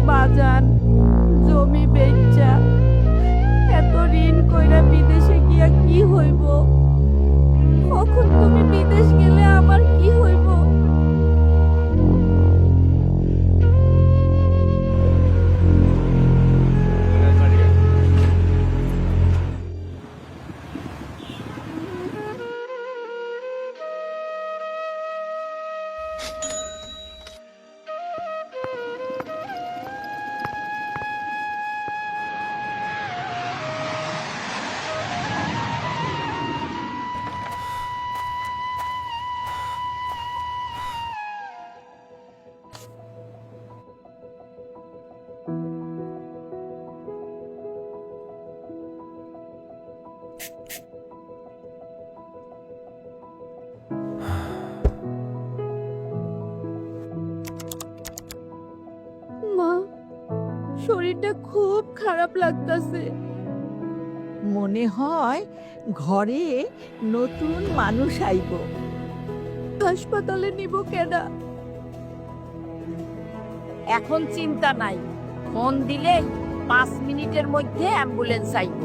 বাজান, জমি বেচা এত ঋণ কইরা বিদেশে গিয়া কি হইব? কখন তুমি বিদেশ গেলে আমার কি হইব? মা, শরীরটা খুব খারাপ লাগতাছে। মনে হয় ঘরে নতুন মানুষ আইব। হাসপাতালে নিব কেডা? এখন চিন্তা নাই, ফোন দিলে 5 মিনিটের মধ্যে অ্যাম্বুলেন্স আইব।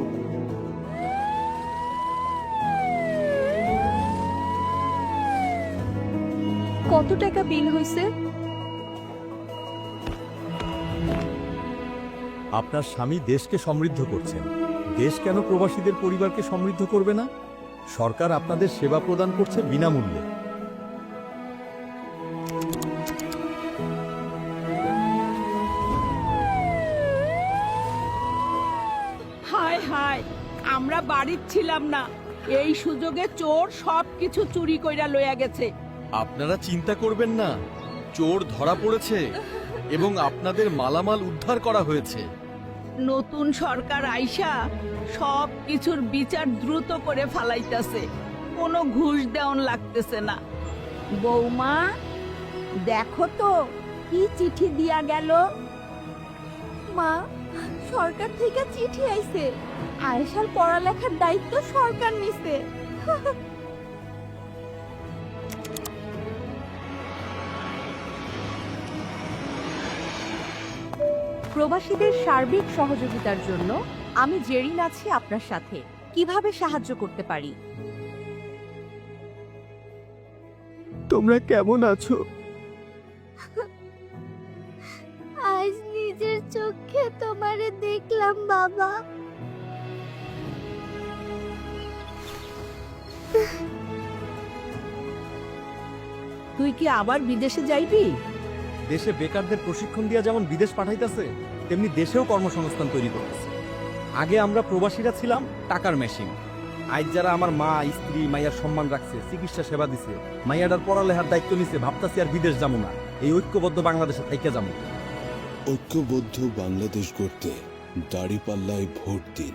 কত টাকা বিল হইছে? আপনার স্বামী দেশকে সমৃদ্ধ করছেন, দেশ কেন প্রবাসীদের পরিবারকে সমৃদ্ধ করবে না? সরকার আপনাদের সেবা প্রদান করছে বিনামূল্যে। হায় হায়, আমরা বাড়ির ছিলাম না, এই সুযোগে চোর সবকিছু চুরি কইরা লইয়া গেছে। আপনারা চিন্তা করবেন না, চোর ধরা পড়েছে এবং আপনাদের মালামাল উদ্ধার করা হয়েছে। নতুন সরকার আইসা সব কিছুর বিচার দ্রুত করে ফালাইতাছে, কোনো ঘুষ দেওয়ান লাগতেছে না। বৌমা, দেখো তো কি চিঠি দিয়া গেল। মা, সরকার থেকে চিঠি আইছে। আয়েশার পড়ালেখার দায়িত্ব সরকার নিছে। প্রবাসীদের সার্বিক সহযোগিতার জন্য আমি জেরিন আছি আপনার সাথে। কিভাবে সাহায্য করতে পারি? তোমরা কেমন আছো? আজ নিজের চোখে তোমারে দেখলাম বাবা। তুই কি আবার বিদেশে যাইবি? দেশে বেকারদের প্রশিক্ষণ দিয়া যেমন বিদেশ পাঠাইতেছে, তেমনি দেশেও কর্মসংস্থান তৈরি করতেছে। আগে আমরা প্রবাসীরা ছিলাম টাকার মেশিন। আজ যারা আমার মা, স্ত্রী, মাইয়ার সম্মান রাখছে, চিকিৎসা সেবা দিছে, মাইয়াটার পড়ালেখার দায়িত্ব নিছে, ভাবতাছি আর বিদেশ যাবো না, এই ঐক্যবদ্ধ বাংলাদেশে থাইকা যাবো। ঐক্যবদ্ধ বাংলাদেশ গড়তে দাঁড়িপাল্লায় ভোট দিন।